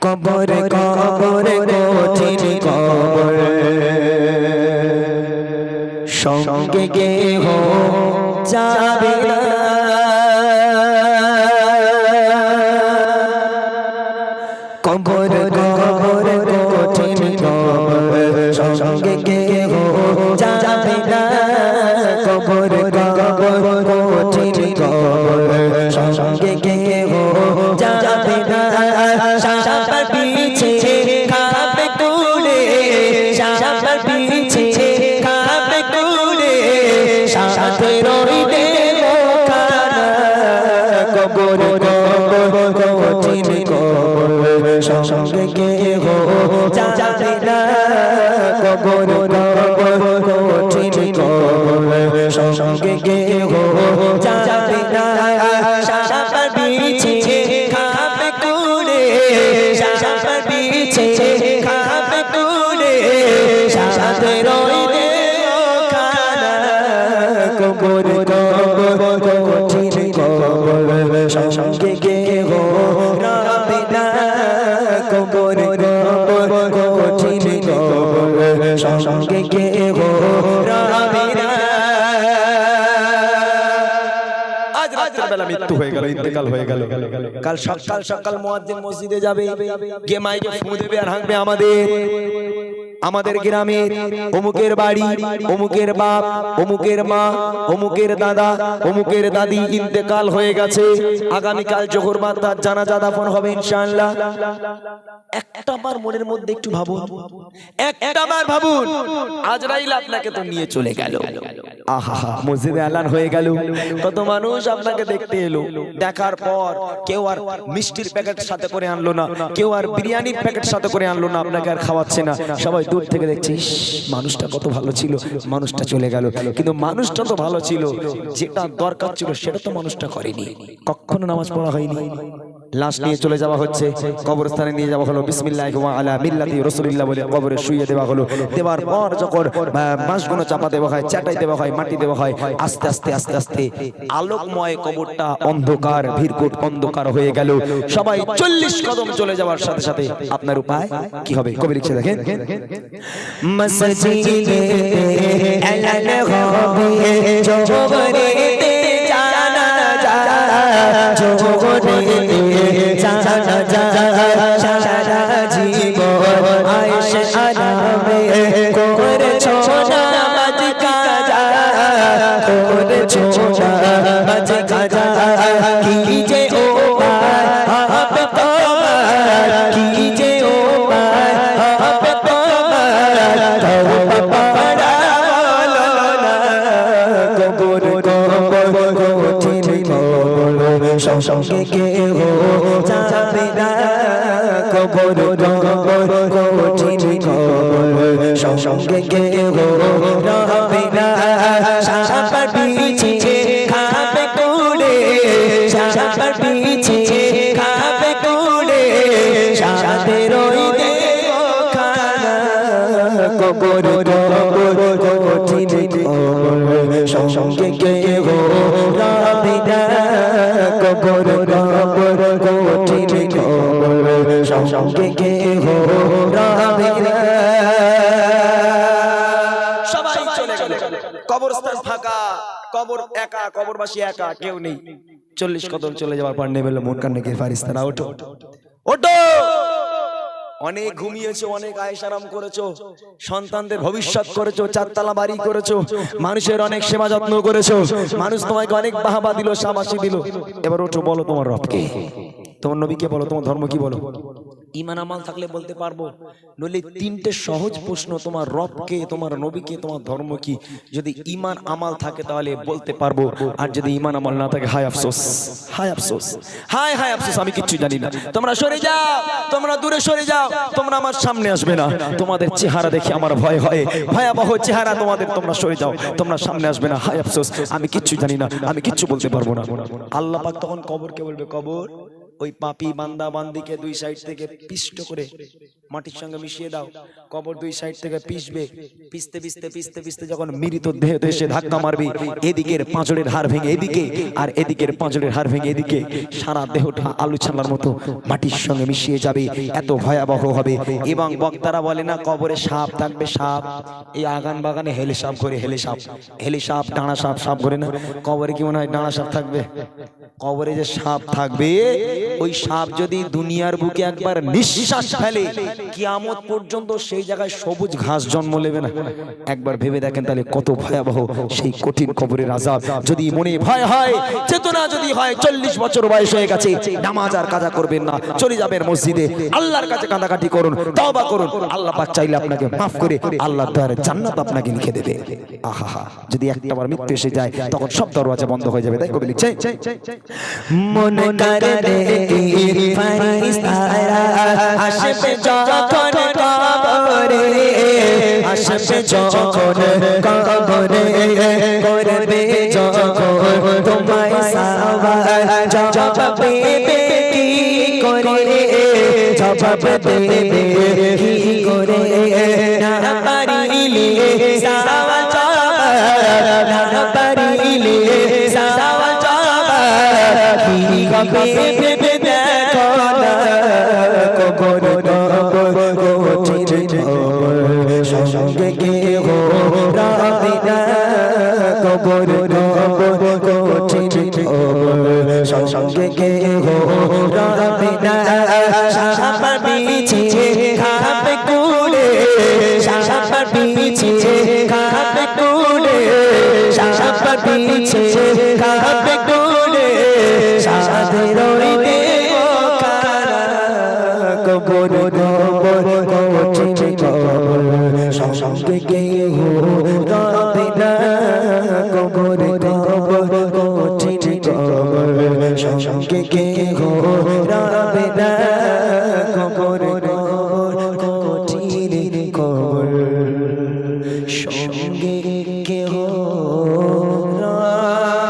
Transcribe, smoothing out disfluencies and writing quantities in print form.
কবর কবর কঠিন কবর সঙ্গে কেহ যাবে না কবর কবর কঠিন কবর সঙ্গে কেহ যাবে না কবর কবর কঠিন কবর সঙ্গে কেহ যাবে না সাপের পিছে খাবে কুড়ে সাপের পিছে খাবে কুড়ে সাথে রইবে খানা কবর কবর কঠিন কবর সঙ্গে কেহ যাবে না কবর কবর কঠিন কবর সঙ্গে কেহ যাবে না সাপের পিছে খাবে কুড়ে সাপের পিছে খাবে কুড়ে সাথে রইবে খানা কবর কবর কঠিন কবর সঙ্গে কেহ যাবে না কবর কবর কঠিন কবর সঙ্গে কেহ যাবে না আজ রাতের বেলা মৃত্যু হয়ে গেল ইন্তেকাল হয়ে গেল কাল সকাল সকাল মুয়াজ্জিন মসজিদে যাবে গিয়ে মাইকে ফু দেবে আর হাঁকবে আমাদের গ্রামের অমুকের বাড়ি অমুকের বাপ অমুকের মা অমুকের দাদা অমুকের দাদি ইন্তেকাল হয়ে গেছে আগামীকাল জোহর বাদ তার জানাজা দাফন হবে ইনশাআল্লাহ একটাবার মনের মধ্যে একটু ভাবুন একটাবার ভাবুন আজরাইল আপনাকে তো নিয়ে চলে গেল আহা মসজিদে এলান হয়ে গেল কত মানুষ আপনাকে দেখতে এলো দেখার পর কেউ আর মিষ্টির প্যাকেট সাথে করে আনলো না কেউ আর বিরিয়ানির প্যাকেট সাথে করে আনলো না আপনাকে আর খাওয়াচ্ছে না সবাই দূর থেকে দেখছিস মানুষটা কত ভালো ছিল মানুষটা চলে গেল কিন্তু মানুষটা তো ভালো ছিল যেটা দরকার ছিল সেটা তো মানুষটা করেনি কখনো নামাজ পড়া হয়নি লাশ নিয়ে চলে যাওয়া হচ্ছে কবরস্থানে নিয়ে যাওয়া হলো বিসমিল্লাহি ওয়া আলা মিল্লাতি রাসূলিল্লাহ বলে কবরে শুইয়ে দেওয়া হলো দেওয়ার পর যখন বাঁশগুলো চাপা দেওয়া হয় চাটাই দেওয়া হয় মাটি দেওয়া হয় আস্তে আস্তে আস্তে আস্তে আলোকময় কবরটা অন্ধকার ভিড়কুট অন্ধকার হয়ে গেল সবাই 40 কদম চলে যাওয়ার সাথে সাথে আপনার উপায় কি হবে কবি লিখছে দেখেন মসজিদে এলান হবে জোহরেতে জানাজা জোহরেতে জানাজা সারা জীবন আয়েশে আরামে করেছো নামাজ কাজা করেছো নামাজ কাজা কি যে উপায় হবে তোমার কি যে উপায় হবে তোমার তওবা পড়া বলো না কবর কবর কঠিন কবর সঙ্গে কেহ যাবে না কবর কবর কঠিন কবর সঙ্গে কেহ যাবে না সাপের পিছে খাবে কুড়ে সাপের পিছে খাবে কুড়ে সাথে রইবে খানা কবর কবর কঠিন কবর সঙ্গে কেহ যাবে না কবর কবর কঠিন কবর সঙ্গে কেহ যাবে না সবাই চলে গেল কবরস্থান ফাঁকা কবর একা কবরবাসী একা কেউ নেই 40 কদম চলে যাওয়ার পর নেমে এলো মুনকার নাকির ফারিস্তারা ওঠো ওঠো অনেক ঘুমিয়েছো অনেক আয়েশারাম করেছো সন্তানদের ভবিষ্যৎ করেছো চারতলা বাড়ি করেছো মানুষের অনেক সেবা যত্ন করেছো মানুষ তোমাকে অনেক বাহবা দিল শাবাশি দিল এবার ওঠো বলো তোমার রবকে তোমার নবীকে বলো তোমার ধর্ম কি বলো ঈমান আমাল থাকলে বলতে পারবো নইলে তিনটে সহজ প্রশ্ন তোমার রবকে তোমার নবীকে তোমার ধর্ম কি যদি ঈমান আমাল থাকে তাহলে বলতে পারবো আর যদি ঈমান আমাল না থাকে হায় আফসোস হায় আফসোস হায় হায় আফসোস আমি কিচ্ছু জানি না তোমরা সরে যাও তোমরা দূরে সরে যাও তোমরা আমার সামনে আসবে না তোমাদের চেহারা দেখে আমার ভয় হয় ভয়াবহ চেহারা তোমাদের তোমরা সরে যাও তোমরা সামনে আসবে না হায় আফসোস আমি কিচ্ছু জানি না আমি কিচ্ছু বলতে পারবো না আল্লাহ পাক তখন কবরকে বলবে কবর ওই পাপী বান্দা বান্দিকে দুই সাইড থেকে পিষ্ট করে মাটির সঙ্গে মিশিয়ে দাও। কবর দুই সাইড থেকে পিষবে, পিষতে পিষতে পিষতে পিষতে যখন মৃত দেহ এসে ধাক্কা মারবে, এদিকের পাঁজরের হাড় ভেঙে এদিকে আর এদিকের পাঁজরের হাড় ভেঙে এদিকে, সারা দেহটা আলু ছানার মতো মাটির সঙ্গে মিশিয়ে যাবে। এত ভয়াবহ হবে। এবং বক্তারা বলে না কবরে সাপ থাকবে, সাপ এই আগান বাগানে হেলে সাপ করে, হেলে সাপ ডাঁড়া সাপ, সাপ করে না, কবরে কি মনে হয় ডাঁড়া সাপ থাকবে? কবরে যে সাপ থাকবে, ওই সাপ যদি দুনিয়ার বুকে একবার নিঃশ্বাস ফেলে, কিয়ামত পর্যন্ত সেই জায়গায় সবুজ ঘাস জন্ম নেবে না। একবার ভেবে দেখেন তাহলে কত ভয়াবহ সেই কঠিন কবরের আযাব। যদি মনে ভয় হয়, চেতনা যদি হয়, 40 বছর বয়স হয়ে গেছে, নামাজ আর কাজা করবেন না, চলে যাবেন মসজিদে, আল্লাহর কাছে কাঁদাকাটি করুন, তওবা করুন। আল্লাহ পাক চাইলে আপনাকে মাফ করে আল্লাহর দয়ায় জান্নাত আপনাকে লিখে দেবে। আহা, যদি একটাবার মৃত্যু এসে যায় তখন সব দরওয়াজা বন্ধ হয়ে যাবে। তাই কবি লিখছে, মন করে ফারিস্তারা আসবে যখন কবরে, আসবে যখন কবরে, করবে যখন তোমায় সওয়াল, জবাব দেবে কি করে, জবাব দেবে কি করে, না পারিলে সওয়াল জবাব, না পারিলে সওয়াল জবাব কি হবে ভেবে দেখো না। কবর কঠিন খবর, সঙ্গে কেহ রাবে না। কবর কঠিন খবর, সঙ্গে কেহ রাবে না। সাপের পিছে খাবে কুড়ে, সাপের পিছে খাবে কুড়ে, সাপের পিছে খাবে কুড়ে, সাদের ওই দেব কারা। কবর কঠিন খবর, সঙ্গে কেহ রাবে না। কবর কঠিন খবর, সঙ্গে কেহ রাবে না। কবর কঠিন খবর, সঙ্গে কেহ রাবে